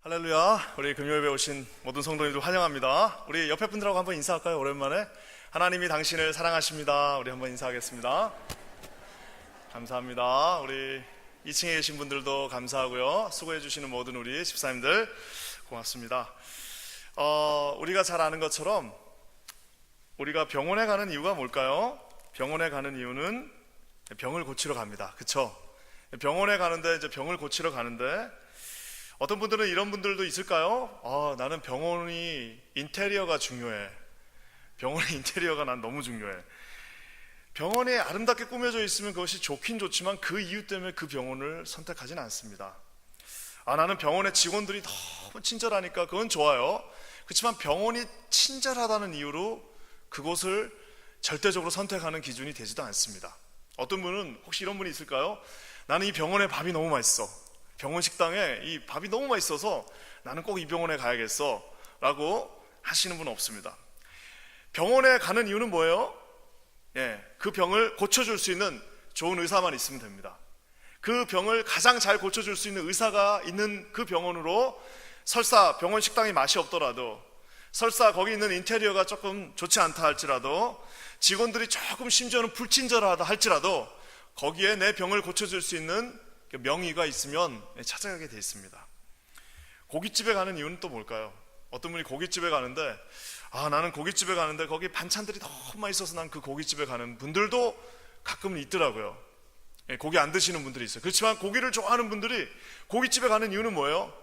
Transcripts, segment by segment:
할렐루야. 우리 금요일에 오신 모든 성도님들 환영합니다. 우리 옆에 분들하고 한번 인사할까요? 오랜만에. 하나님이 당신을 사랑하십니다. 우리 한번 인사하겠습니다. 감사합니다. 우리 2층에 계신 분들도 감사하고요. 수고해 주시는 모든 우리 집사님들 고맙습니다. 우리가 잘 아는 것처럼 우리가 병원에 가는 이유가 뭘까요? 병원에 가는 이유는 병을 고치러 갑니다. 그쵸? 병원에 가는데 이제 병을 고치러 가는데 어떤 분들은 이런 분들도 있을까요? 나는 병원이 인테리어가 중요해. 병원의 인테리어가 난 너무 중요해. 병원이 아름답게 꾸며져 있으면 그것이 좋긴 좋지만 그 이유 때문에 그 병원을 선택하진 않습니다. 나는 병원의 직원들이 너무 친절하니까 그건 좋아요. 그렇지만 병원이 친절하다는 이유로 그곳을 절대적으로 선택하는 기준이 되지도 않습니다. 어떤 분은 혹시 이런 분이 있을까요? 나는 이 병원의 밥이 너무 맛있어. 병원 식당에 이 밥이 너무 맛있어서 나는 꼭 이 병원에 가야겠어 라고 하시는 분은 없습니다. 병원에 가는 이유는 뭐예요? 그 병을 고쳐줄 수 있는 좋은 의사만 있으면 됩니다. 그 병을 가장 잘 고쳐줄 수 있는 의사가 있는 그 병원으로 설사 병원 식당이 맛이 없더라도, 설사 거기 있는 인테리어가 조금 좋지 않다 할지라도, 직원들이 조금 심지어는 불친절하다 할지라도 거기에 내 병을 고쳐줄 수 있는 명의가 있으면 찾아가게 돼 있습니다. 고깃집에 가는 이유는 또 뭘까요? 어떤 분이 고깃집에 가는데 나는 고깃집에 가는데 거기 반찬들이 너무 맛있어서 난 그 고깃집에 가는 분들도 가끔은 있더라고요. 고기 안 드시는 분들이 있어요. 그렇지만 고기를 좋아하는 분들이 고깃집에 가는 이유는 뭐예요?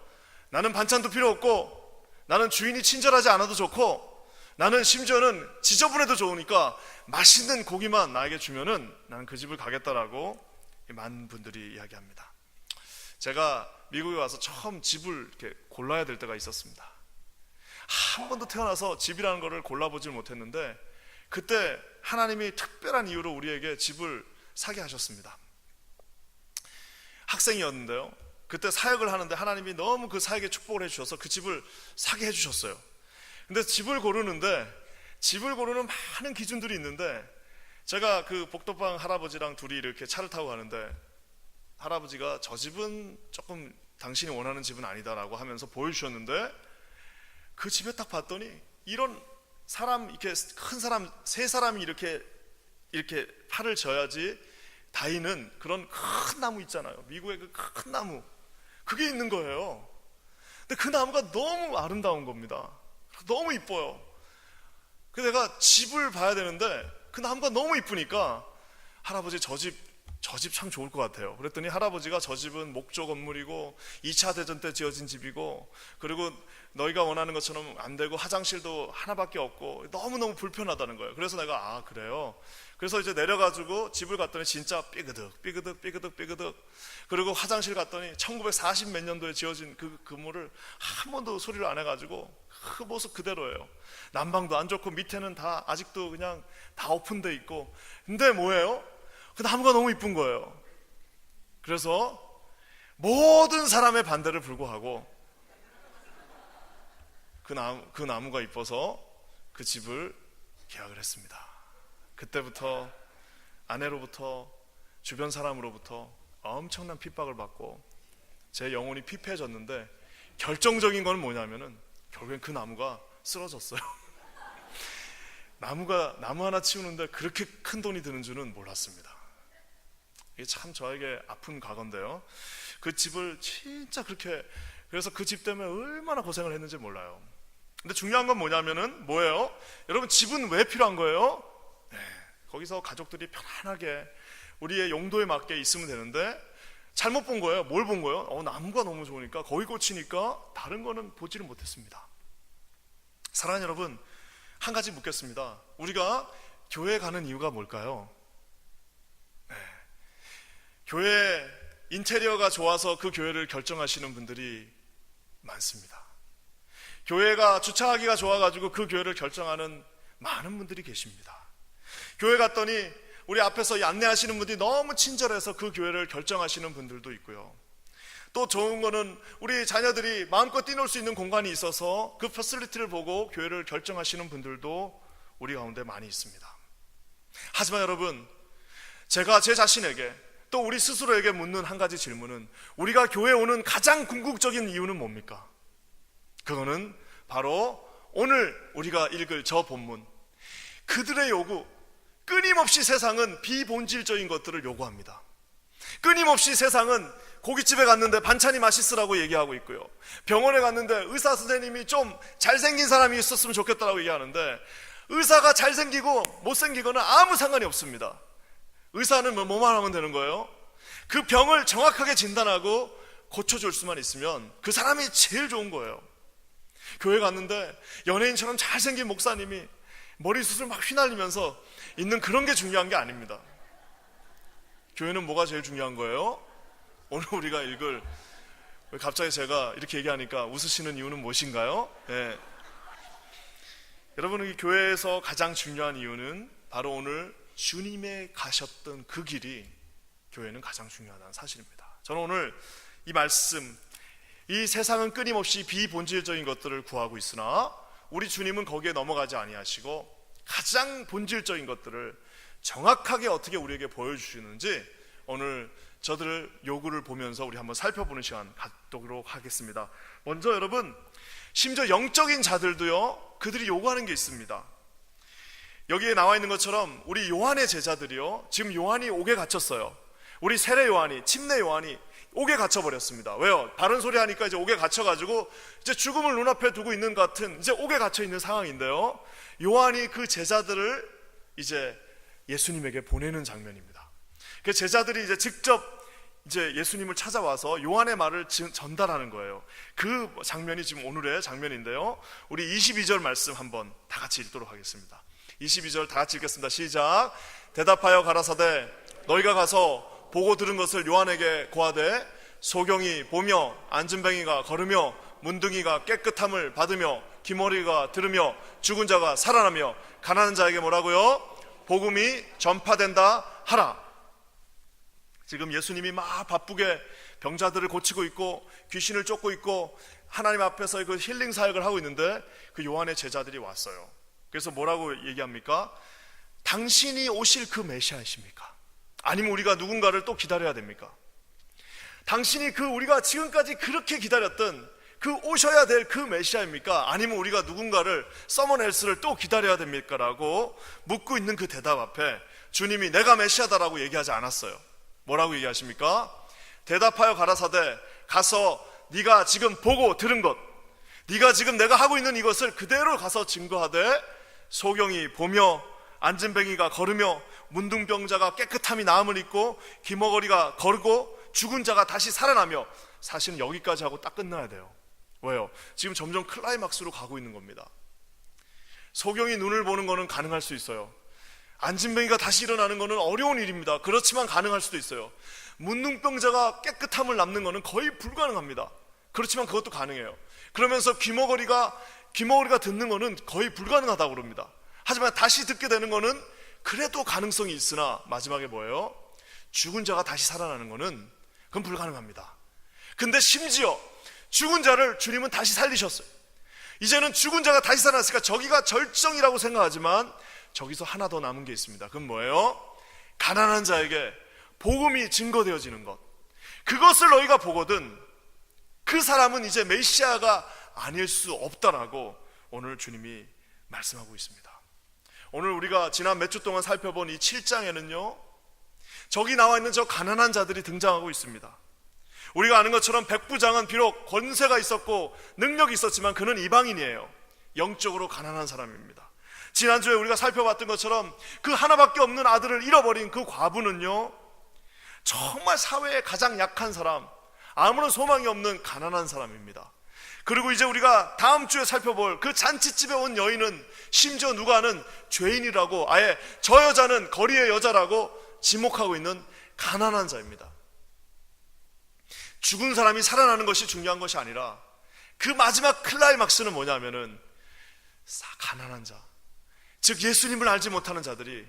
나는 반찬도 필요 없고, 나는 주인이 친절하지 않아도 좋고, 나는 심지어는 지저분해도 좋으니까 맛있는 고기만 나에게 주면은 나는 그 집을 가겠다라고 많은 분들이 이야기합니다. 제가 미국에 와서 처음 집을 이렇게 골라야 될 때가 있었습니다. 한 번도 태어나서 집이라는 것을 골라보질 못했는데 그때 하나님이 특별한 이유로 우리에게 집을 사게 하셨습니다. 학생이었는데요, 그때 사역을 하는데 하나님이 너무 그 사역에 축복을 해주셔서 그 집을 사게 해주셨어요. 근데 집을 고르는 많은 기준들이 있는데, 제가 그 복덕방 할아버지랑 둘이 이렇게 차를 타고 가는데 할아버지가 저 집은 조금 당신이 원하는 집은 아니다라고 하면서 보여주셨는데, 그 집에 딱 봤더니 이런 사람, 이렇게 큰 사람 세 사람이 이렇게 팔을 져야지 닿이는 그런 큰 나무 있잖아요. 미국의 그 큰 나무, 그게 있는 거예요. 근데 그 나무가 너무 아름다운 겁니다. 너무 이뻐요. 그래서 내가 집을 봐야 되는데 그 나무가 너무 이쁘니까 할아버지 저 집 참 좋을 것 같아요. 그랬더니 할아버지가 저 집은 목조 건물이고 2차 대전 때 지어진 집이고, 그리고 너희가 원하는 것처럼 안 되고 화장실도 하나밖에 없고 너무너무 불편하다는 거예요. 그래서 내가 그래요. 그래서 이제 내려가지고 집을 갔더니 진짜 삐그덕 그리고 화장실 갔더니 1940 몇 년도에 지어진 그 건물을 한 번도 소리를 안 해가지고 그 모습 그대로예요. 난방도 안 좋고 밑에는 다 아직도 그냥 다 오픈돼 있고. 근데 뭐예요? 그 나무가 너무 이쁜 거예요. 그래서 모든 사람의 반대를 불구하고 그 나무가 이뻐서 그 집을 계약을 했습니다. 그때부터 아내로부터, 주변 사람으로부터 엄청난 핍박을 받고 제 영혼이 피폐해졌는데, 결정적인 건 뭐냐면은 결국엔 그 나무가 쓰러졌어요. 나무 하나 치우는데 그렇게 큰 돈이 드는 줄은 몰랐습니다. 이게 참 저에게 아픈 과거인데요, 그 집을 진짜 그렇게, 그래서 그 집 때문에 얼마나 고생을 했는지 몰라요. 근데 중요한 건 뭐예요? 여러분, 집은 왜 필요한 거예요? 거기서 가족들이 편안하게 우리의 용도에 맞게 있으면 되는데 잘못 본 거예요. 뭘 본 거예요? 나무가 너무 좋으니까 거기 꽂히니까 다른 거는 보지를 못했습니다. 사랑하는 여러분, 한 가지 묻겠습니다. 우리가 교회 가는 이유가 뭘까요? 교회 인테리어가 좋아서 그 교회를 결정하시는 분들이 많습니다. 교회가 주차하기가 좋아가지고 그 교회를 결정하는 많은 분들이 계십니다. 교회 갔더니 우리 앞에서 안내하시는 분들이 너무 친절해서 그 교회를 결정하시는 분들도 있고요. 또 좋은 거는 우리 자녀들이 마음껏 뛰놀 수 있는 공간이 있어서 그 퍼실리티를 보고 교회를 결정하시는 분들도 우리 가운데 많이 있습니다. 하지만 여러분, 제가 제 자신에게 또 우리 스스로에게 묻는 한 가지 질문은, 우리가 교회에 오는 가장 궁극적인 이유는 뭡니까? 그거는 바로 오늘 우리가 읽을 저 본문. 그들의 요구, 끊임없이 세상은 비본질적인 것들을 요구합니다. 끊임없이 세상은 고깃집에 갔는데 반찬이 맛있으라고 얘기하고 있고요, 병원에 갔는데 의사 선생님이 좀 잘생긴 사람이 있었으면 좋겠다라고 얘기하는데, 의사가 잘생기고 못생기거나 아무 상관이 없습니다. 의사는 뭐만 하면 되는 거예요? 그 병을 정확하게 진단하고 고쳐줄 수만 있으면 그 사람이 제일 좋은 거예요. 교회 갔는데 연예인처럼 잘생긴 목사님이 머리숱을 막 휘날리면서 있는 그런 게 중요한 게 아닙니다. 교회는 뭐가 제일 중요한 거예요? 오늘 우리가 읽을, 갑자기 제가 이렇게 얘기하니까 웃으시는 이유는 무엇인가요? 네. 여러분, 이 교회에서 가장 중요한 이유는 바로 오늘 주님의 가셨던 그 길이 교회는 가장 중요하다는 사실입니다. 저는 오늘 이 말씀, 이 세상은 끊임없이 비본질적인 것들을 구하고 있으나 우리 주님은 거기에 넘어가지 아니하시고 가장 본질적인 것들을 정확하게 어떻게 우리에게 보여주시는지 오늘 저들의 요구를 보면서 우리 한번 살펴보는 시간 갖도록 하겠습니다. 먼저 여러분, 심지어 영적인 자들도요, 그들이 요구하는 게 있습니다. 여기에 나와 있는 것처럼 우리 요한의 제자들이요, 지금 요한이 옥에 갇혔어요. 우리 세례 요한이, 침례 요한이 옥에 갇혀버렸습니다. 왜요? 바른 소리 하니까 이제 옥에 갇혀가지고 이제 죽음을 눈앞에 두고 있는 것 같은, 이제 옥에 갇혀 있는 상황인데요, 요한이 그 제자들을 이제 예수님에게 보내는 장면입니다. 그 제자들이 이제 직접 이제 예수님을 찾아와서 요한의 말을 전달하는 거예요. 그 장면이 지금 오늘의 장면인데요, 우리 22절 말씀 한번 다 같이 읽도록 하겠습니다. 22절 다 같이 읽겠습니다. 시작. 대답하여 가라사대 너희가 가서 보고 들은 것을 요한에게 고하되 소경이 보며 안진뱅이가 걸으며 문둥이가 깨끗함을 받으며 기머리가 들으며 죽은 자가 살아나며 가난한 자에게 뭐라고요? 복음이 전파된다 하라. 지금 예수님이 막 바쁘게 병자들을 고치고 있고 귀신을 쫓고 있고 하나님 앞에서 그 힐링 사역을 하고 있는데 그 요한의 제자들이 왔어요. 그래서 뭐라고 얘기합니까? 당신이 오실 그 메시아이십니까? 아니면 우리가 누군가를 또 기다려야 됩니까? 당신이 그 우리가 지금까지 그렇게 기다렸던 그 오셔야 될 그 메시아입니까? 아니면 우리가 누군가를 서머넬스를 또 기다려야 됩니까? 라고 묻고 있는 그 대답 앞에 주님이 내가 메시아다라고 얘기하지 않았어요. 뭐라고 얘기하십니까? 대답하여 가라사대 가서 네가 지금 보고 들은 것, 네가 지금 내가 하고 있는 이것을 그대로 가서 증거하되 소경이 보며 안진뱅이가 걸으며 문둥병자가 깨끗함이 나음을 입고 기머거리가 걸고 죽은 자가 다시 살아나며, 사실은 여기까지 하고 딱 끝나야 돼요. 왜요? 지금 점점 클라이막스로 가고 있는 겁니다. 소경이 눈을 보는 거는 가능할 수 있어요. 안진뱅이가 다시 일어나는 것은 어려운 일입니다. 그렇지만 가능할 수도 있어요. 문둥병자가 깨끗함을 남는 것은 거의 불가능합니다. 그렇지만 그것도 가능해요. 그러면서 귀머거리가 듣는 것은 거의 불가능하다고 그럽니다. 하지만 다시 듣게 되는 것은 그래도 가능성이 있으나 마지막에 뭐예요? 죽은 자가 다시 살아나는 것은 그건 불가능합니다. 근데 심지어 죽은 자를 주님은 다시 살리셨어요. 이제는 죽은 자가 다시 살아났으니까 저기가 절정이라고 생각하지만 저기서 하나 더 남은 게 있습니다. 그건 뭐예요? 가난한 자에게 복음이 증거되어지는 것. 그것을 너희가 보거든 그 사람은 이제 메시아가 아닐 수 없다라고 오늘 주님이 말씀하고 있습니다. 오늘 우리가 지난 몇 주 동안 살펴본 이 7장에는요, 저기 나와 있는 저 가난한 자들이 등장하고 있습니다. 우리가 아는 것처럼 백부장은 비록 권세가 있었고 능력이 있었지만 그는 이방인이에요. 영적으로 가난한 사람입니다. 지난주에 우리가 살펴봤던 것처럼 그 하나밖에 없는 아들을 잃어버린 그 과부는요, 정말 사회에 가장 약한 사람, 아무런 소망이 없는 가난한 사람입니다. 그리고 이제 우리가 다음 주에 살펴볼 그 잔치집에 온 여인은 심지어 누가 아는 죄인이라고, 아예 저 여자는 거리의 여자라고 지목하고 있는 가난한 자입니다. 죽은 사람이 살아나는 것이 중요한 것이 아니라 그 마지막 클라이막스는 뭐냐면은 가난한 자, 즉 예수님을 알지 못하는 자들이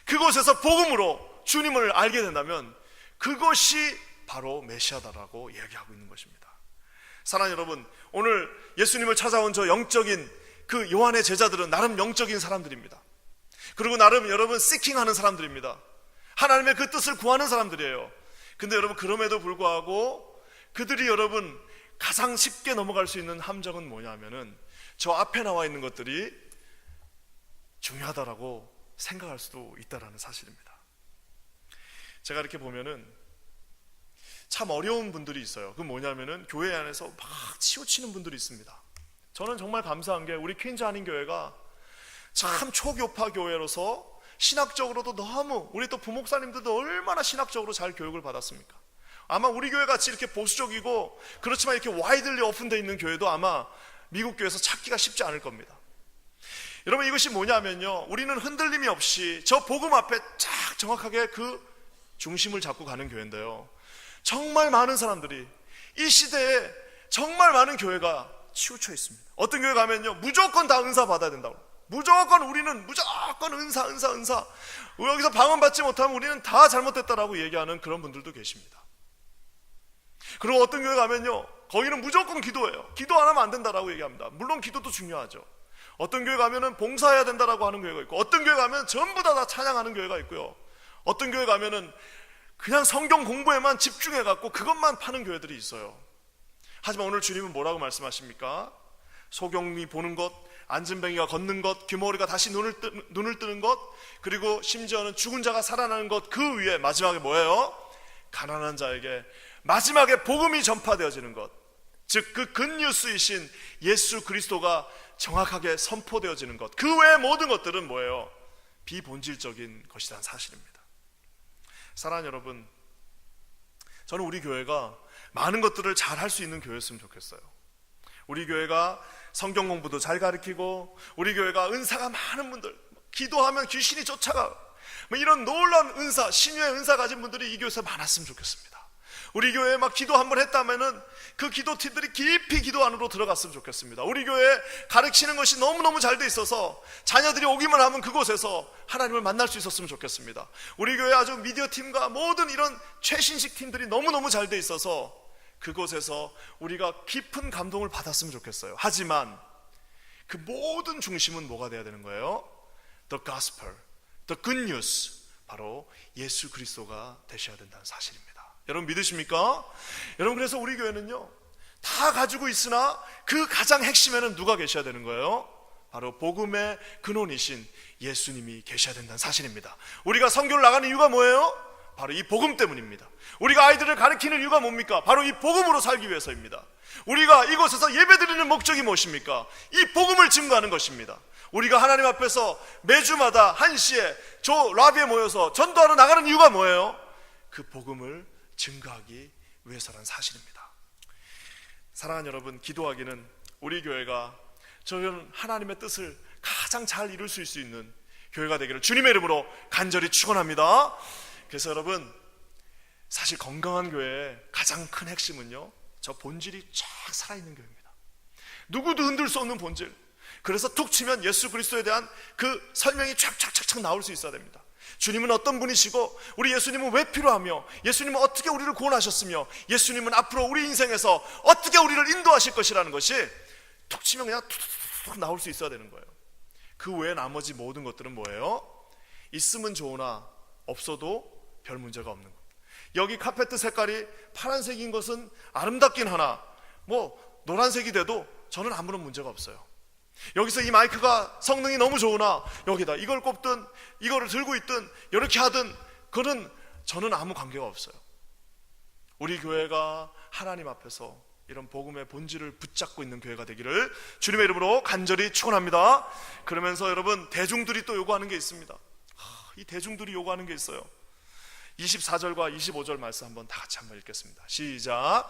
그곳에서 복음으로 주님을 알게 된다면 그것이 바로 메시아다라고 이야기하고 있는 것입니다. 사랑하는 여러분, 오늘 예수님을 찾아온 저 영적인 그 요한의 제자들은 나름 영적인 사람들입니다. 그리고 나름 여러분 시킹하는 사람들입니다. 하나님의 그 뜻을 구하는 사람들이에요. 근데 여러분, 그럼에도 불구하고 그들이 여러분 가장 쉽게 넘어갈 수 있는 함정은 뭐냐면은 저 앞에 나와 있는 것들이 중요하다라고 생각할 수도 있다라는 사실입니다. 제가 이렇게 보면은 참 어려운 분들이 있어요. 그 뭐냐면은 교회 안에서 막 치우치는 분들이 있습니다. 저는 정말 감사한 게 우리 퀸즈 한인교회가 참 초교파 교회로서 신학적으로도 너무, 우리 또 부목사님들도 얼마나 신학적으로 잘 교육을 받았습니까? 아마 우리 교회 같이 이렇게 보수적이고 그렇지만 이렇게 와이들리 오픈되어 있는 교회도 아마 미국 교회에서 찾기가 쉽지 않을 겁니다. 여러분, 이것이 뭐냐면요, 우리는 흔들림이 없이 저 복음 앞에 쫙 정확하게 그 중심을 잡고 가는 교회인데요, 정말 많은 사람들이 이 시대에 정말 많은 교회가 치우쳐 있습니다. 어떤 교회 가면요, 무조건 다 은사 받아야 된다고, 무조건 우리는 무조건 은사 여기서 방언받지 못하면 우리는 다 잘못됐다라고 얘기하는 그런 분들도 계십니다. 그리고 어떤 교회 가면요, 거기는 무조건 기도해요. 기도 안 하면 안 된다라고 얘기합니다. 물론 기도도 중요하죠. 어떤 교회 가면은 봉사해야 된다라고 하는 교회가 있고, 어떤 교회 가면 전부 다 찬양하는 교회가 있고요, 어떤 교회 가면은 그냥 성경 공부에만 집중해갖고 그것만 파는 교회들이 있어요. 하지만 오늘 주님은 뭐라고 말씀하십니까? 소경이 보는 것, 안진뱅이가 걷는 것, 귀머리가 다시 눈을 뜨는 것, 그리고 심지어는 죽은 자가 살아나는 것, 그 위에 마지막에 뭐예요? 가난한 자에게 마지막에 복음이 전파되어지는 것, 즉 그 굿뉴스이신 예수 그리스도가 정확하게 선포되어지는 것, 그 외의 모든 것들은 뭐예요? 비본질적인 것이라는 사실입니다. 사랑하는 여러분, 저는 우리 교회가 많은 것들을 잘 할 수 있는 교회였으면 좋겠어요. 우리 교회가 성경 공부도 잘 가르치고, 우리 교회가 은사가 많은 분들, 기도하면 귀신이 쫓아가, 이런 놀라운 은사, 신유의 은사 가진 분들이 이 교회에서 많았으면 좋겠습니다. 우리 교회에 막 기도 한번 했다면은 그 기도팀들이 깊이 기도 안으로 들어갔으면 좋겠습니다. 우리 교회에 가르치는 것이 너무너무 잘 돼 있어서 자녀들이 오기만 하면 그곳에서 하나님을 만날 수 있었으면 좋겠습니다. 우리 교회 아주 미디어 팀과 모든 이런 최신식 팀들이 너무너무 잘 돼 있어서 그곳에서 우리가 깊은 감동을 받았으면 좋겠어요. 하지만 그 모든 중심은 뭐가 돼야 되는 거예요? The gospel, the good news, 바로 예수 그리스도가 되셔야 된다는 사실입니다. 여러분 믿으십니까? 여러분, 그래서 우리 교회는요, 다 가지고 있으나 그 가장 핵심에는 누가 계셔야 되는 거예요? 바로 복음의 근원이신 예수님이 계셔야 된다는 사실입니다. 우리가 선교를 나가는 이유가 뭐예요? 바로 이 복음 때문입니다. 우리가 아이들을 가르치는 이유가 뭡니까? 바로 이 복음으로 살기 위해서입니다. 우리가 이곳에서 예배드리는 목적이 무엇입니까? 이 복음을 증거하는 것입니다. 우리가 하나님 앞에서 매주마다 1시에 저 라비에 모여서 전도하러 나가는 이유가 뭐예요? 그 복음을 증거하기 위해서라는 사실입니다. 사랑하는 여러분, 기도하기는 우리 교회가 저는 하나님의 뜻을 가장 잘 이룰 수 있는 교회가 되기를 주님의 이름으로 간절히 축원합니다. 그래서 여러분, 사실 건강한 교회의 가장 큰 핵심은요, 저 본질이 쫙 살아있는 교회입니다. 누구도 흔들 수 없는 본질. 그래서 툭 치면 예수 그리스도에 대한 그 설명이 쫙 나올 수 있어야 됩니다. 주님은 어떤 분이시고, 우리 예수님은 왜 필요하며, 예수님은 어떻게 우리를 구원하셨으며, 예수님은 앞으로 우리 인생에서 어떻게 우리를 인도하실 것이라는 것이 툭 치면 그냥 툭 나올 수 있어야 되는 거예요. 그 외에 나머지 모든 것들은 뭐예요? 있으면 좋으나 없어도 별 문제가 없는 것. 여기 카페트 색깔이 파란색인 것은 아름답긴 하나 노란색이 돼도 저는 아무런 문제가 없어요. 여기서 이 마이크가 성능이 너무 좋으나 여기다 이걸 꼽든 이거를 들고 있든 이렇게 하든 그거는 저는 아무 관계가 없어요. 우리 교회가 하나님 앞에서 이런 복음의 본질을 붙잡고 있는 교회가 되기를 주님의 이름으로 간절히 축원합니다. 그러면서 여러분, 대중들이 또 요구하는 게 있습니다. 이 대중들이 요구하는 게 있어요. 24절과 25절 말씀 한번 다 같이 한번 읽겠습니다. 시작.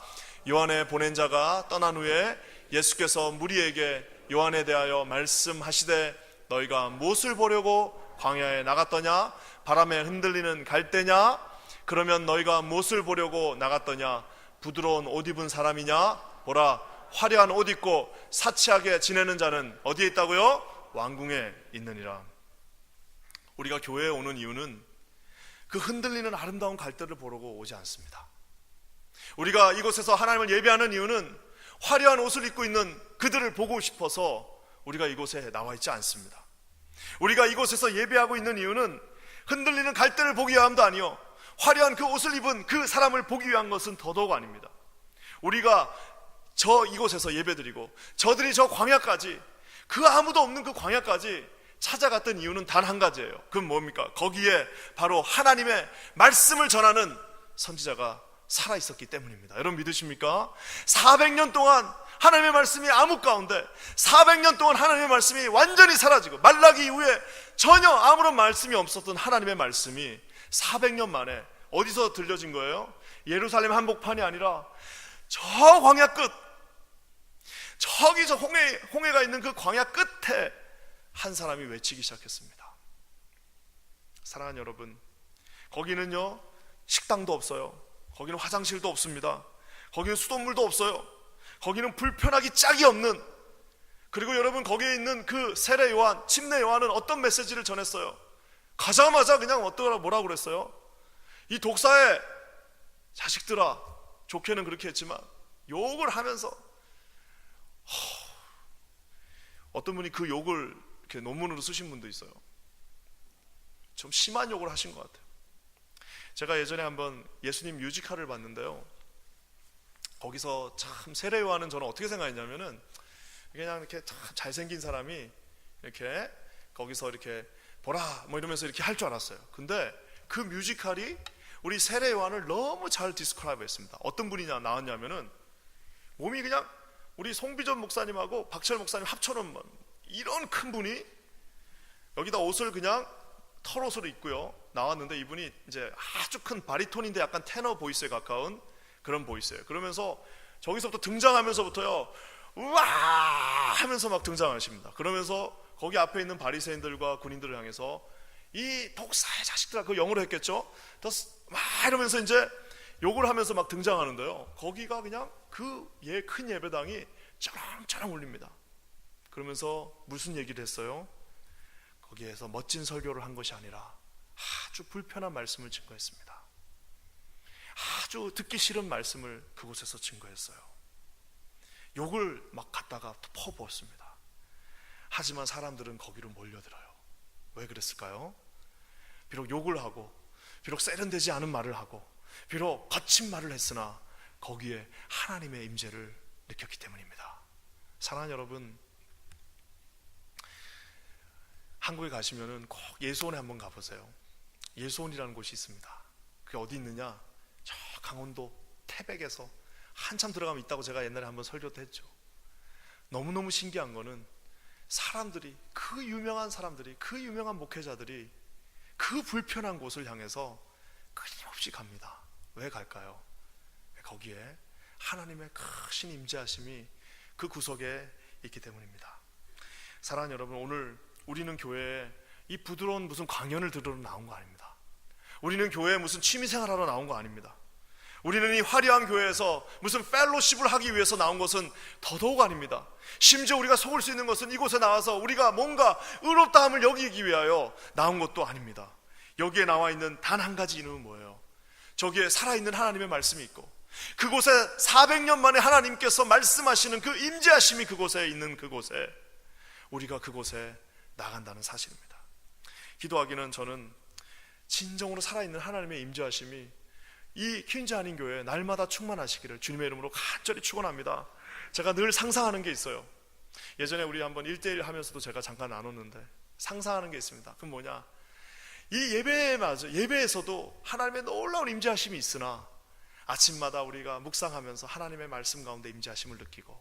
요한의 보낸 자가 떠난 후에 예수께서 무리에게 요한에 대하여 말씀하시되 너희가 무엇을 보려고 광야에 나갔더냐? 바람에 흔들리는 갈대냐? 그러면 너희가 무엇을 보려고 나갔더냐? 부드러운 옷 입은 사람이냐? 보라, 화려한 옷 입고 사치하게 지내는 자는 어디에 있다고요? 왕궁에 있느니라. 우리가 교회에 오는 이유는 그 흔들리는 아름다운 갈대를 보려고 오지 않습니다. 우리가 이곳에서 하나님을 예배하는 이유는 화려한 옷을 입고 있는 그들을 보고 싶어서 우리가 이곳에 나와 있지 않습니다. 우리가 이곳에서 예배하고 있는 이유는 흔들리는 갈대를 보기 위함도 아니요, 화려한 그 옷을 입은 그 사람을 보기 위한 것은 더더욱 아닙니다. 우리가 저 이곳에서 예배드리고 저들이 저 광야까지, 그 아무도 없는 그 광야까지 찾아갔던 이유는 단 한 가지예요. 그건 뭡니까? 거기에 바로 하나님의 말씀을 전하는 선지자가 살아있었기 때문입니다. 여러분 믿으십니까? 400년 동안 하나님의 말씀이 암흑 가운데, 400년 동안 하나님의 말씀이 완전히 사라지고, 말라기 이후에 전혀 아무런 말씀이 없었던 하나님의 말씀이 400년 만에 어디서 들려진 거예요? 예루살렘 한복판이 아니라 저 광야 끝, 저기 저 홍해가 있는 그 광야 끝에 한 사람이 외치기 시작했습니다. 사랑하는 여러분, 거기는요 식당도 없어요. 거기는 화장실도 없습니다. 거기는 수돗물도 없어요. 거기는 불편하기 짝이 없는, 그리고 여러분 거기에 있는 그 세례 요한, 침례 요한은 어떤 메시지를 전했어요? 가자마자 그냥 뭐라고 그랬어요? 이 독사의 자식들아, 좋게는 그렇게 했지만 욕을 하면서, 어떤 분이 그 욕을 이렇게 논문으로 쓰신 분도 있어요. 좀 심한 욕을 하신 것 같아요. 제가 예전에 한번 예수님 뮤지컬을 봤는데요, 거기서 참 세례 요한은 저는 어떻게 생각했냐면은 그냥 이렇게 참 잘생긴 사람이 이렇게 거기서 이렇게 보라 뭐 이러면서 이렇게 할 줄 알았어요. 근데 그 뮤지컬이 우리 세례 요한을 너무 잘 디스크라이브 했습니다. 어떤 분이 나왔냐면은 몸이 그냥 우리 송비전 목사님하고 박철 목사님 합쳐놓은 이런 큰 분이 여기다 옷을 그냥 털옷으로 입고요 나왔는데, 이분이 이제 아주 큰 바리톤인데 약간 테너 보이스에 가까운 그런 보이스예요. 그러면서 저기서부터 등장하면서부터요 우와 하면서 막 등장하십니다. 그러면서 거기 앞에 있는 바리새인들과 군인들을 향해서 이 독사의 자식들아, 그 영어로 했겠죠, 막 이러면서 이제 욕을 하면서 막 등장하는데요, 거기가 그냥 그 큰 예배당이 쩌렁쩌렁 울립니다. 그러면서 무슨 얘기를 했어요? 거기에서 멋진 설교를 한 것이 아니라 아주 불편한 말씀을 증거했습니다. 아주 듣기 싫은 말씀을 그곳에서 증거했어요. 욕을 막 갖다가 퍼부었습니다. 하지만 사람들은 거기로 몰려들어요. 왜 그랬을까요? 비록 욕을 하고, 비록 세련되지 않은 말을 하고, 비록 거친 말을 했으나 거기에 하나님의 임재를 느꼈기 때문입니다. 사랑하는 여러분, 한국에 가시면은 꼭 예수원에 한번 가보세요. 예수원이라는 곳이 있습니다. 그게 어디 있느냐? 저 강원도 태백에서 한참 들어가면 있다고 제가 옛날에 한번 설교도 했죠. 너무너무 신기한 거는 사람들이, 그 유명한 사람들이, 그 유명한 목회자들이 그 불편한 곳을 향해서 끊임없이 갑니다. 왜 갈까요? 거기에 하나님의 크신 임재하심이 그 구석에 있기 때문입니다. 사랑하는 여러분, 오늘 우리는 교회에 이 부드러운 무슨 강연을 들으러 나온 거 아닙니다. 우리는 교회에 무슨 취미생활하러 나온 거 아닙니다. 우리는 이 화려한 교회에서 무슨 펠로십을 하기 위해서 나온 것은 더더욱 아닙니다. 심지어 우리가 속을 수 있는 것은 이곳에 나와서 우리가 뭔가 의롭다함을 여기기 위하여 나온 것도 아닙니다. 여기에 나와 있는 단 한 가지 이유는 뭐예요? 저기에 살아있는 하나님의 말씀이 있고, 그곳에 400년 만에 하나님께서 말씀하시는 그 임재하심이 그곳에 있는 그곳에, 우리가 그곳에 나간다는 사실입니다. 기도하기는 저는 진정으로 살아있는 하나님의 임재하심이 이 퀸즈 한인교회 날마다 충만하시기를 주님의 이름으로 간절히 축원합니다. 제가 늘 상상하는 게 있어요. 예전에 우리 한번 1대1 하면서도 제가 잠깐 나눴는데 상상하는 게 있습니다. 그건 뭐냐? 이 예배에서도 하나님의 놀라운 임재하심이 있으나 아침마다 우리가 묵상하면서 하나님의 말씀 가운데 임재하심을 느끼고,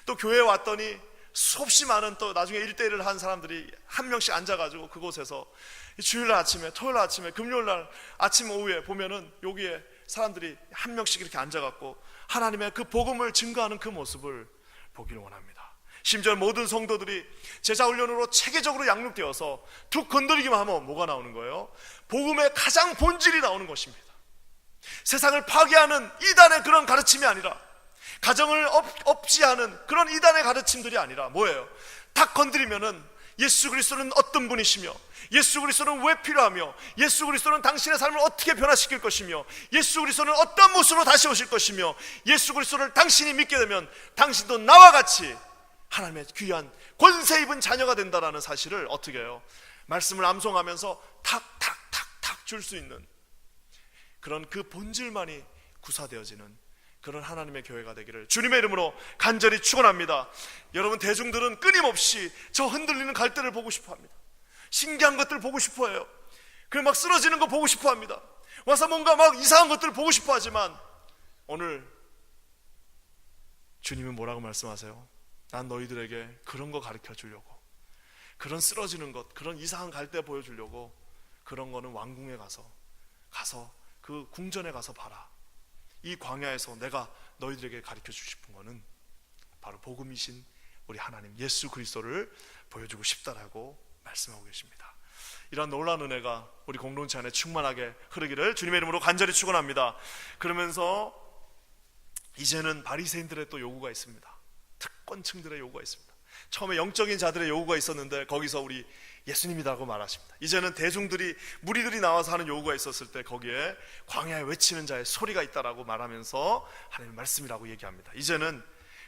또 교회에 왔더니 수없이 많은 또 나중에 1대1을 한 사람들이 한 명씩 앉아가지고 그곳에서 주일날 아침에, 토요일 아침에, 금요일날 아침 오후에 보면은 여기에 사람들이 한 명씩 이렇게 앉아갖고 하나님의 그 복음을 증거하는 그 모습을 보기를 원합니다. 심지어 모든 성도들이 제자훈련으로 체계적으로 양육되어서 툭 건드리기만 하면 뭐가 나오는 거예요? 복음의 가장 본질이 나오는 것입니다. 세상을 파괴하는 이단의 그런 가르침이 아니라, 가정을 없지하는 그런 이단의 가르침들이 아니라 뭐예요? 딱 건드리면은 예수 그리스도는 어떤 분이시며, 예수 그리스도는 왜 필요하며, 예수 그리스도는 당신의 삶을 어떻게 변화시킬 것이며, 예수 그리스도는 어떤 모습으로 다시 오실 것이며, 예수 그리스도를 당신이 믿게 되면 당신도 나와 같이 하나님의 귀한 권세 입은 자녀가 된다라는 사실을 어떻게 해요? 말씀을 암송하면서 탁탁탁탁 줄 수 있는 그런 그 본질만이 구사되어지는 그런 하나님의 교회가 되기를 주님의 이름으로 간절히 축원합니다. 여러분, 대중들은 끊임없이 저 흔들리는 갈대를 보고 싶어합니다. 신기한 것들 보고 싶어해요. 그리고 막 쓰러지는 거 보고 싶어합니다. 와서 뭔가 막 이상한 것들을 보고 싶어하지만 오늘 주님은 뭐라고 말씀하세요? 난 너희들에게 그런 거 가르쳐 주려고, 그런 쓰러지는 것, 그런 이상한 갈대 보여주려고, 그런 거는 왕궁에 가서 그 궁전에 가서 봐라. 이 광야에서 내가 너희들에게 가르쳐 주고 싶은 거는 바로 복음이신 우리 하나님 예수 그리스도를 보여주고 싶다라고 말씀하고 계십니다. 이런 놀라운 은혜가 우리 공동체 안에 충만하게 흐르기를 주님의 이름으로 간절히 축원합니다. 그러면서 이제는 바리새인들의 또 요구가 있습니다. 특권층들의 요구가 있습니다. 처음에 영적인 자들의 요구가 있었는데 거기서 우리 예수님이라고 말하십니다. 이제는 대중들이, 무리들이 나와서 하는 요구가 있었을 때 거기에 광야에 외치는 자의 소리가 있다라고 말하면서 하나님의 말씀이라고 얘기합니다. 이제는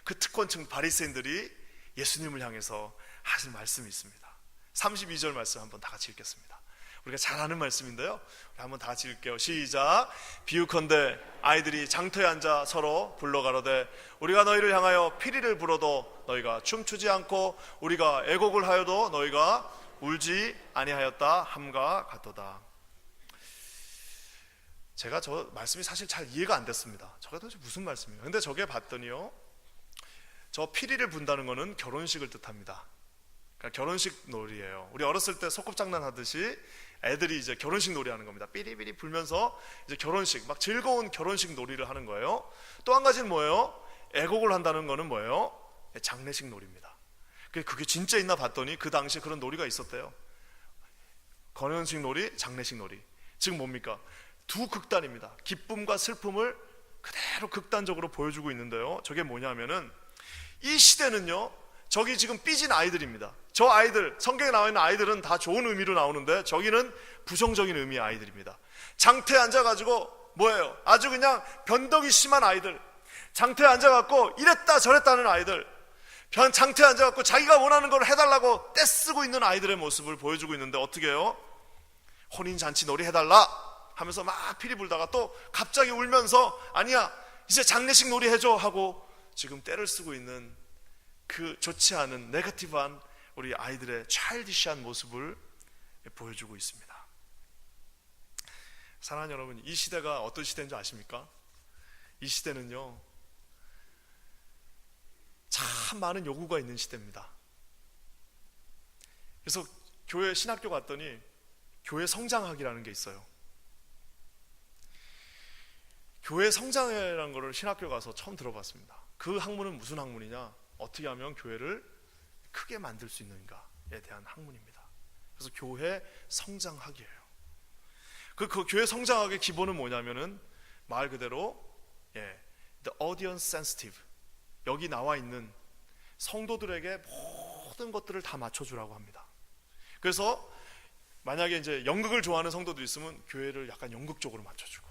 그 특권층 바리새인들이 예수님을 향해서 하신 말씀이 있습니다. 32절 말씀 한번 다 같이 읽겠습니다. 우리가 잘 아는 말씀인데요, 우리 한번 다 같이 읽게요. 시작. 비유컨대 아이들이 장터에 앉아 서로 불러가로되 우리가 너희를 향하여 피리를 불어도 너희가 춤추지 않고 우리가 애곡을 하여도 너희가 울지 아니하였다 함과 같도다. 제가 저 말씀이 사실 잘 이해가 안 됐습니다. 저게 도대체 무슨 말씀이에요? 근데 저게 봤더니요, 저 피리를 분다는 거는 결혼식을 뜻합니다. 그러니까 결혼식 놀이예요. 우리 어렸을 때 소꿉장난 하듯이 애들이 이제 결혼식 놀이 하는 겁니다. 삐리삐리 불면서 이제 결혼식, 막 즐거운 결혼식 놀이를 하는 거예요. 또 한 가지는 뭐예요? 애곡을 한다는 거는 뭐예요? 장례식 놀이입니다. 그게 진짜 있나 봤더니 그 당시에 그런 놀이가 있었대요. 결혼식 놀이, 장례식 놀이. 즉 뭡니까? 두 극단입니다. 기쁨과 슬픔을 그대로 극단적으로 보여주고 있는데요, 저게 뭐냐면은 이 시대는요, 저기 지금 삐진 아이들입니다. 저 아이들, 성경에 나와 있는 아이들은 다 좋은 의미로 나오는데 저기는 부정적인 의미의 아이들입니다. 장터에 앉아가지고 뭐예요? 아주 그냥 변덕이 심한 아이들, 장터에 앉아갖고 이랬다 저랬다 하는 아이들, 장터에 앉아갖고 자기가 원하는 걸 해달라고 떼쓰고 있는 아이들의 모습을 보여주고 있는데 어떻게 해요? 혼인잔치 놀이 해달라 하면서 막 피리 불다가 또 갑자기 울면서 아니야 이제 장례식 놀이 해줘 하고 지금 떼를 쓰고 있는 그 좋지 않은 네거티브한 우리 아이들의 차일디시한 모습을 보여주고 있습니다. 사랑하는 여러분, 이 시대가 어떤 시대인 줄 아십니까? 이 시대는요, 참 많은 요구가 있는 시대입니다. 그래서 교회 신학교 갔더니 교회 성장학이라는 게 있어요. 교회 성장회라는 거를 신학교 가서 처음 들어봤습니다. 그 학문은 무슨 학문이냐? 어떻게 하면 교회를 크게 만들 수 있는가에 대한 학문입니다. 그래서 교회 성장학이에요. 그 교회 성장학의 기본은 뭐냐면은 말 그대로 the audience sensitive, 여기 나와 있는 성도들에게 모든 것들을 다 맞춰주라고 합니다. 그래서 만약에 이제 연극을 좋아하는 성도들이 있으면 교회를 약간 연극적으로 맞춰주고,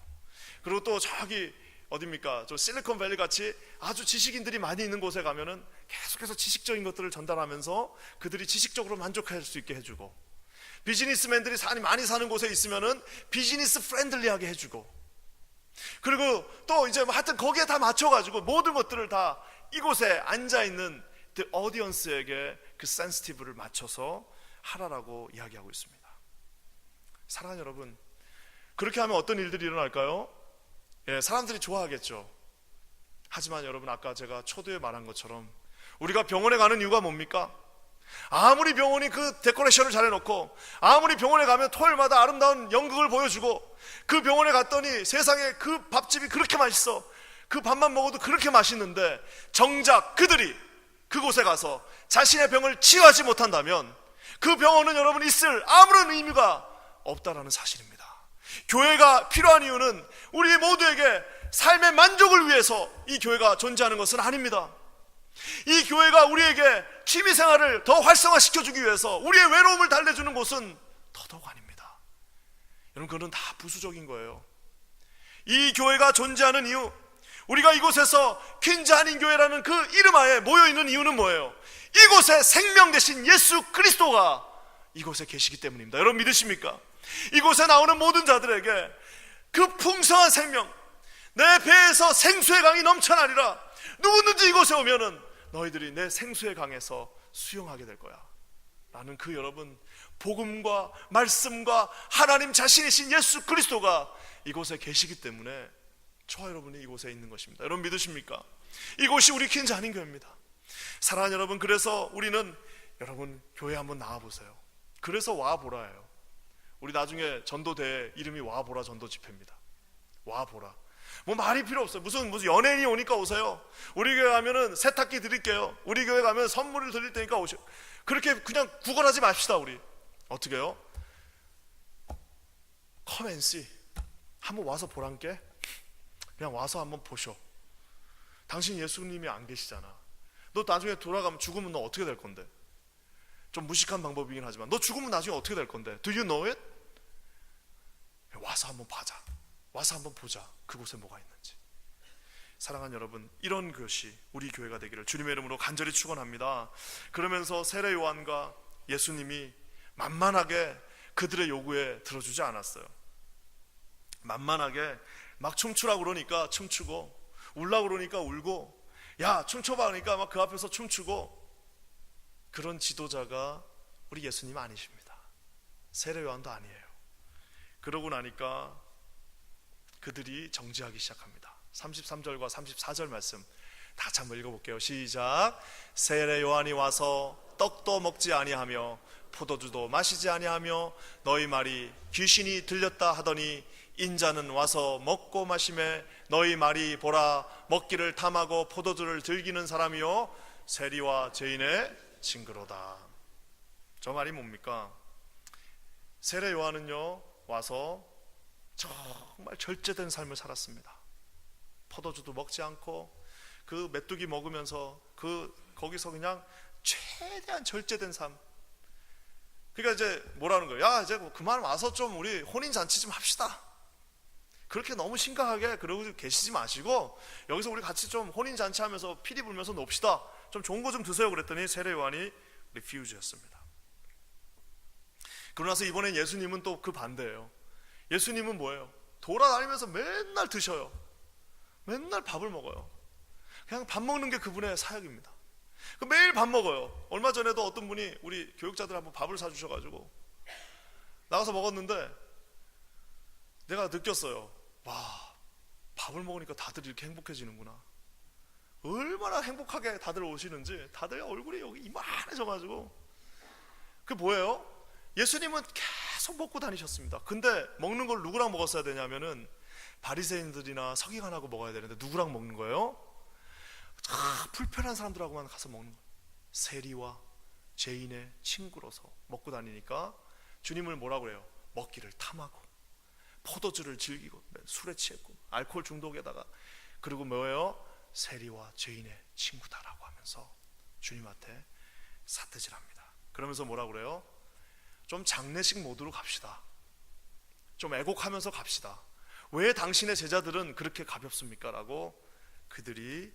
그리고 또 저기 어딥니까? 저 실리콘밸리 같이 아주 지식인들이 많이 있는 곳에 가면은 계속해서 지식적인 것들을 전달하면서 그들이 지식적으로 만족할 수 있게 해주고, 비즈니스맨들이 많이 사는 곳에 있으면은 비즈니스 프렌들리하게 해주고, 그리고 또 이제 하여튼 거기에 다 맞춰가지고 모든 것들을 다 이곳에 앉아있는 the audience에게 그 센시티브를 맞춰서 하라라고 이야기하고 있습니다. 사랑하는 여러분, 그렇게 하면 어떤 일들이 일어날까요? 사람들이 좋아하겠죠. 하지만 여러분, 아까 제가 초두에 말한 것처럼 우리가 병원에 가는 이유가 뭡니까? 아무리 병원이 그 데코레이션을 잘 해놓고, 아무리 병원에 가면 토요일마다 아름다운 연극을 보여주고, 그 병원에 갔더니 세상에 그 밥집이 그렇게 맛있어, 그 밥만 먹어도 그렇게 맛있는데 정작 그들이 그곳에 가서 자신의 병을 치유하지 못한다면 그 병원은 여러분 있을 아무런 의미가 없다라는 사실입니다. 교회가 필요한 이유는 우리 모두에게 삶의 만족을 위해서 이 교회가 존재하는 것은 아닙니다. 이 교회가 우리에게 취미생활을 더 활성화시켜주기 위해서 우리의 외로움을 달래주는 곳은 더더욱 아닙니다. 여러분, 그건 다 부수적인 거예요. 이 교회가 존재하는 이유, 우리가 이곳에서 퀸즈 한인교회라는 그 이름 하에 모여있는 이유는 뭐예요? 이곳에 생명 되신 예수 그리스도가 이곳에 계시기 때문입니다. 여러분 믿으십니까? 이곳에 나오는 모든 자들에게 그 풍성한 생명, 내 배에 배에서 생수의 강이 넘쳐나리라. 누구든지 이곳에 오면은 너희들이 내 생수의 강에서 수영하게 될 거야 라는 그 여러분, 복음과 말씀과 하나님 자신이신 예수 그리스도가 이곳에 계시기 때문에 저와 여러분이 이곳에 있는 것입니다. 여러분 믿으십니까? 이곳이 우리 퀸즈 한인교회입니다. 사랑하는 여러분, 그래서 우리는 여러분 교회 한번 나와보세요. 그래서 와보라예요. 우리 나중에 전도대 이름이 와보라 전도 집회입니다. 와보라. 뭐 말이 필요 없어요. 무슨 연예인이 오니까 오세요. 우리 교회 가면은 세탁기 드릴게요. 우리 교회 가면 선물을 드릴 테니까 오세요. 그렇게 그냥 구걸하지 맙시다. 우리 어떻게 해요? Come and see. 한번 와서 보란께. 그냥 와서 한번 보셔. 당신 예수님이 안 계시잖아. 너 나중에 돌아가면 죽으면 너 어떻게 될 건데? 좀 무식한 방법이긴 하지만 너 죽으면 나중에 어떻게 될 건데? Do you know it? 와서 한번 봐자. 와서 한번 보자. 그곳에 뭐가 있는지. 사랑하는 여러분, 이런 것이 우리 교회가 되기를 주님의 이름으로 간절히 축원합니다. 그러면서 세례 요한과 예수님이 만만하게 그들의 요구에 들어주지 않았어요. 만만하게 막 춤추라고 그러니까 춤추고, 울라고 그러니까 울고, 야 춤춰봐 그러니까 막 그 앞에서 춤추고, 그런 지도자가 우리 예수님 아니십니다. 세례 요한도 아니에요. 그러고 나니까 그들이 정지하기 시작합니다. 33절과 34절 말씀 다 같이 한번 읽어볼게요. 시작. 세례 요한이 와서 떡도 먹지 아니하며 포도주도 마시지 아니하며 너희 말이 귀신이 들렸다 하더니 인자는 와서 먹고 마시매 너희 말이 보라 먹기를 탐하고 포도주를 즐기는 사람이요 세리와 죄인의 징그로다. 저 말이 뭡니까? 세례 요한은요 와서 정말 절제된 삶을 살았습니다. 포도주도 먹지 않고 그 메뚜기 먹으면서 거기서 그냥 최대한 절제된 삶. 그러니까 이제 뭐라는 거예요? 야 이제 그만 와서 좀 우리 혼인잔치 좀 합시다. 그렇게 너무 심각하게 그러고 계시지 마시고 여기서 우리 같이 좀 혼인잔치 하면서 피리 불면서 놉시다. 좀 좋은 거 좀 드세요 그랬더니 세례 요한이 리퓨즈였습니다. 그러고 나서 이번엔 예수님은 또 그 반대예요. 예수님은 뭐예요? 돌아다니면서 맨날 드셔요. 맨날 밥을 먹어요. 그냥 밥 먹는 게 그분의 사역입니다. 매일 밥 먹어요. 얼마 전에도 어떤 분이 우리 교육자들 한번 밥을 사주셔가지고 나가서 먹었는데 내가 느꼈어요. 와, 밥을 먹으니까 다들 이렇게 행복해지는구나. 얼마나 행복하게 다들 오시는지. 다들 얼굴이 여기 이만해져가지고. 그게 뭐예요? 예수님은 계속 먹고 다니셨습니다. 근데 먹는 걸 누구랑 먹었어야 되냐면은 바리새인들이나 서기관하고 먹어야 되는데 누구랑 먹는 거예요? 불편한 사람들하고만 가서 먹는 거예요. 세리와 죄인의 친구로서 먹고 다니니까 주님을 뭐라고 그래요? 먹기를 탐하고 포도주를 즐기고 술에 취했고 알코올 중독에다가 그리고 뭐예요? 세리와 죄인의 친구다라고 하면서 주님한테 삿대질합니다. 그러면서 뭐라고 그래요? 좀 장례식 모드로 갑시다. 좀 애곡하면서 갑시다. 왜 당신의 제자들은 그렇게 가볍습니까? 라고 그들이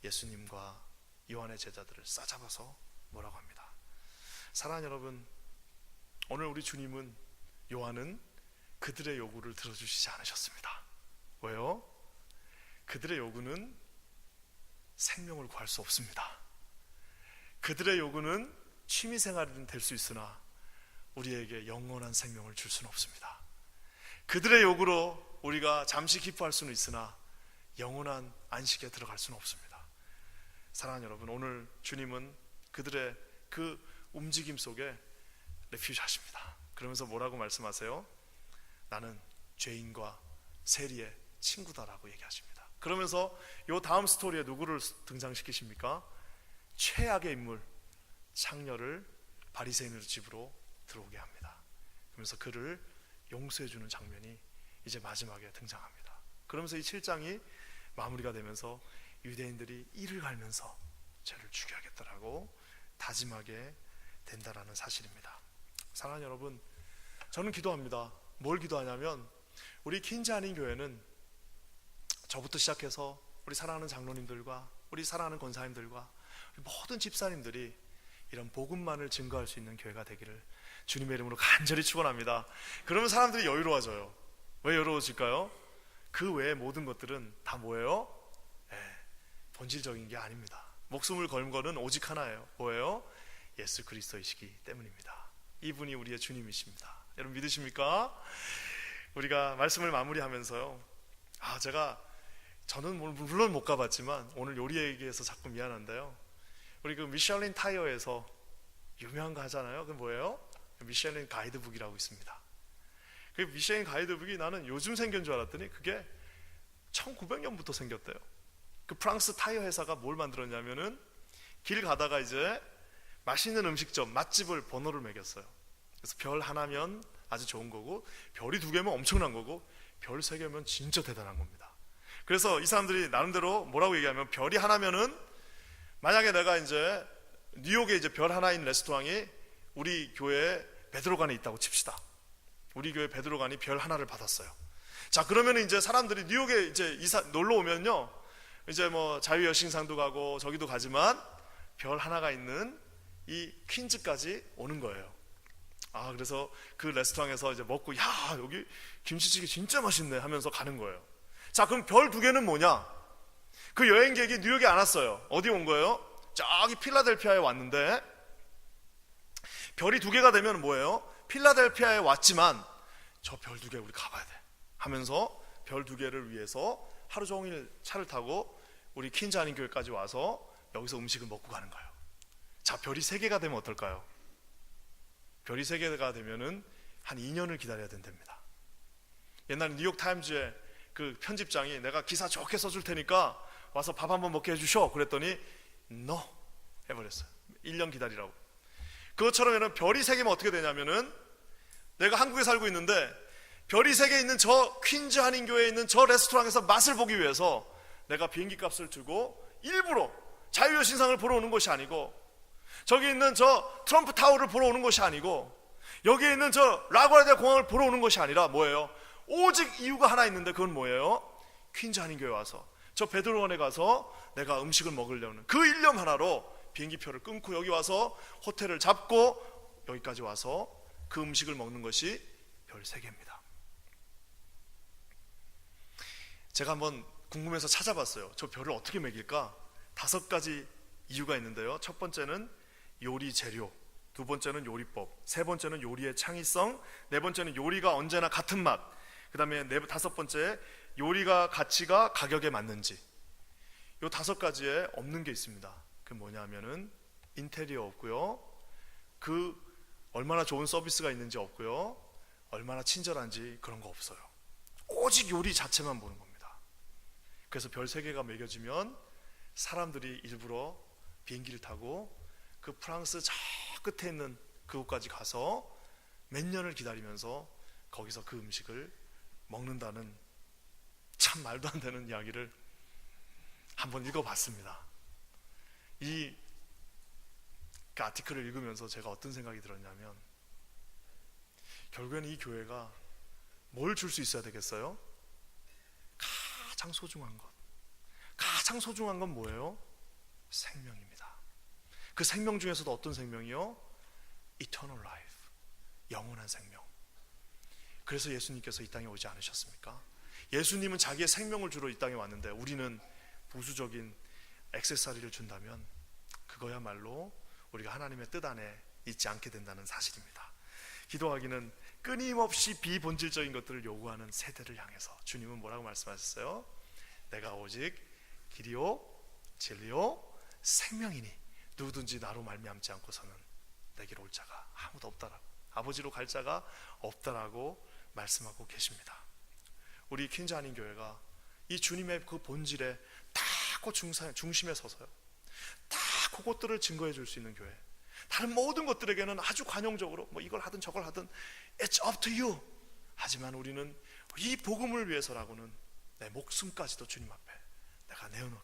예수님과 요한의 제자들을 싸잡아서 뭐라고 합니다. 사랑하는 여러분, 오늘 우리 주님은 요한은 그들의 요구를 들어주시지 않으셨습니다. 왜요? 그들의 요구는 생명을 구할 수 없습니다. 그들의 요구는 취미생활은 될 수 있으나 우리에게 영원한 생명을 줄 수는 없습니다. 그들의 요구로 우리가 잠시 기뻐할 수는 있으나 영원한 안식에 들어갈 수는 없습니다. 사랑하는 여러분, 오늘 주님은 그들의 그 움직임 속에 레퓨지 하십니다. 그러면서 뭐라고 말씀하세요? 나는 죄인과 세리의 친구다라고 얘기하십니다. 그러면서 이 다음 스토리에 누구를 등장시키십니까? 최악의 인물 창녀를 바리새인의 집으로 들어오게 합니다. 그러면서 그를 용서해주는 장면이 이제 마지막에 등장합니다. 그러면서 이 7장이 마무리가 되면서 유대인들이 이를 갈면서 죄를 죽여야겠다라고 다짐하게 된다라는 사실입니다. 사랑하는 여러분, 저는 기도합니다. 뭘 기도하냐면 우리 퀸즈 한인 교회는 저부터 시작해서 우리 사랑하는 장로님들과 우리 사랑하는 권사님들과 우리 모든 집사님들이 이런 복음만을 증거할 수 있는 교회가 되기를 주님의 이름으로 간절히 축원합니다. 그러면 사람들이 여유로워져요. 왜 여유로워질까요? 그 외의 모든 것들은 다 뭐예요? 본질적인 게 아닙니다. 목숨을 건 거는 오직 하나예요. 뭐예요? 예수 그리스도이시기 때문입니다. 이분이 우리의 주님이십니다. 여러분 믿으십니까? 우리가 말씀을 마무리하면서요, 저는 물론 못 가봤지만 오늘 요리 얘기해서 자꾸 미안한데요, 우리 그 미슐린 타이어에서 유명한 거 하잖아요. 그 뭐예요? 미슐린 가이드북이라고 있습니다. 그 미슐린 가이드북이 나는 요즘 생긴 줄 알았더니 그게 1900년부터 생겼대요. 그 프랑스 타이어 회사가 뭘 만들었냐면은 길 가다가 이제 맛있는 음식점, 맛집을 번호를 매겼어요. 그래서 별 하나면 아주 좋은 거고, 별이 2개면 엄청난 거고, 별 3개면 진짜 대단한 겁니다. 그래서 이 사람들이 나름대로 뭐라고 얘기하면, 별이 하나면은 만약에 내가 이제 뉴욕에 이제 별 하나인 레스토랑이 우리 교회 베드로간에 있다고 칩시다. 우리 교회 베드로간이 별 하나를 받았어요. 자, 그러면 이제 사람들이 뉴욕에 이제 놀러 오면요, 이제 뭐 자유여신상도 가고 저기도 가지만 별 하나가 있는 이 퀸즈까지 오는 거예요. 그래서 그 레스토랑에서 이제 먹고, 야, 여기 김치찌개 진짜 맛있네 하면서 가는 거예요. 자, 그럼 별 2개는 뭐냐? 그 여행객이 뉴욕에 안 왔어요. 어디 온 거예요? 저기 필라델피아에 왔는데, 별이 2개가 되면 뭐예요? 필라델피아에 왔지만 저 별 2개 우리 가봐야 돼 하면서 별 2개를 위해서 하루 종일 차를 타고 우리 퀸즈 한인교회까지 와서 여기서 음식을 먹고 가는 거예요. 자, 별이 3개가 되면 어떨까요? 별이 3개가 되면은 한 2년을 기다려야 된답니다. 옛날에 뉴욕 타임즈에 그 편집장이 내가 기사 좋게 써줄 테니까 와서 밥 한번 먹게 해주셔 그랬더니 NO 해버렸어요. 1년 기다리라고. 그것처럼 별이 3개면 어떻게 되냐면은, 내가 한국에 살고 있는데 별이 3개 있는 저 퀸즈 한인교회에 있는 저 레스토랑에서 맛을 보기 위해서 내가 비행기 값을 주고 일부러 자유여신상을 보러 오는 것이 아니고, 저기 있는 저 트럼프 타워를 보러 오는 것이 아니고, 여기에 있는 저 라구아디아 공항을 보러 오는 것이 아니라 뭐예요? 오직 이유가 하나 있는데, 그건 뭐예요? 퀸즈 한인교회 와서 저 베드로원에 가서 내가 음식을 먹으려는 그 일념 하나로 비행기표를 끊고 여기 와서 호텔을 잡고 여기까지 와서 그 음식을 먹는 것이 별 3개입니다. 제가 한번 궁금해서 찾아봤어요. 저 별을 어떻게 매길까? 5가지 이유가 있는데요. 첫 번째는 요리 재료, 2번째는 요리법, 3번째는 요리의 창의성, 4번째는 요리가 언제나 같은 맛, 그 다음에 5번째 요리가 가치가 가격에 맞는지. 요 5가지에 없는 게 있습니다. 그 뭐냐면은 인테리어 없고요, 그 얼마나 좋은 서비스가 있는지 없고요, 얼마나 친절한지 그런 거 없어요. 오직 요리 자체만 보는 겁니다. 그래서 별 3개가 매겨지면 사람들이 일부러 비행기를 타고 그 프랑스 저 끝에 있는 그곳까지 가서 몇 년을 기다리면서 거기서 그 음식을 먹는다는 참 말도 안 되는 이야기를 한번 읽어봤습니다. 이 아티클을 읽으면서 제가 어떤 생각이 들었냐면, 결국에는 이 교회가 뭘 줄 수 있어야 되겠어요? 가장 소중한 것. 가장 소중한 건 뭐예요? 생명입니다. 그 생명 중에서도 어떤 생명이요? Eternal life, 영원한 생명. 그래서 예수님께서 이 땅에 오지 않으셨습니까? 예수님은 자기의 생명을 주러 이 땅에 왔는데 우리는 부수적인 액세서리를 준다면 그거야말로 우리가 하나님의 뜻 안에 있지 않게 된다는 사실입니다. 기도하기는 끊임없이 비본질적인 것들을 요구하는 세대를 향해서 주님은 뭐라고 말씀하셨어요? 내가 오직 길이요 진리요 생명이니 누구든지 나로 말미암지 않고서는 내게로 올 자가 아무도 없다라고, 아버지로 갈 자가 없다라고 말씀하고 계십니다. 우리 퀸즈 한인교회가 이 주님의 그 본질에 딱 그 중심에 서서요, 딱 그것들을 증거해 줄 수 있는 교회, 다른 모든 것들에게는 아주 관용적으로 뭐 이걸 하든 저걸 하든 It's up to you. 하지만 우리는 이 복음을 위해서라고는 내 목숨까지도 주님 앞에 내가 내어놓을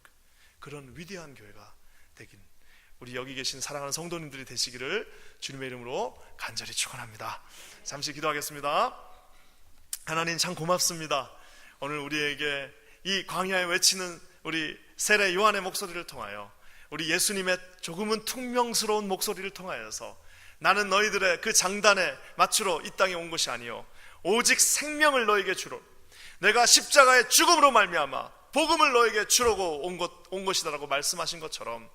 그런 위대한 교회가 되긴, 우리 여기 계신 사랑하는 성도님들이 되시기를 주님의 이름으로 간절히 축원합니다. 잠시 기도하겠습니다. 하나님 참 고맙습니다. 오늘 우리에게 이 광야에 외치는 우리 세례 요한의 목소리를 통하여, 우리 예수님의 조금은 퉁명스러운 목소리를 통하여서 나는 너희들의 그 장단에 맞추러 이 땅에 온 것이 아니요 오직 생명을 너에게 주로, 내가 십자가의 죽음으로 말미암아 복음을 너에게 주려고 온 것이다라고 말씀하신 것처럼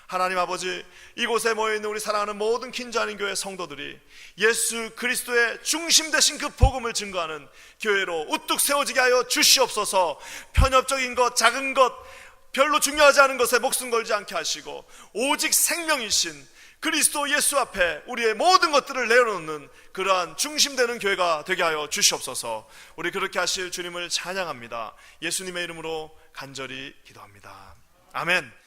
하나님 아버지, 이곳에 모여있는 우리 사랑하는 모든 긴자님 교회 성도들이 예수 그리스도의 중심 되신 그 복음을 증거하는 교회로 우뚝 세워지게 하여 주시옵소서. 편협적인 것, 작은 것, 별로 중요하지 않은 것에 목숨 걸지 않게 하시고 오직 생명이신 그리스도 예수 앞에 우리의 모든 것들을 내려놓는 그러한 중심되는 교회가 되게 하여 주시옵소서. 우리 그렇게 하실 주님을 찬양합니다. 예수님의 이름으로 간절히 기도합니다. 아멘.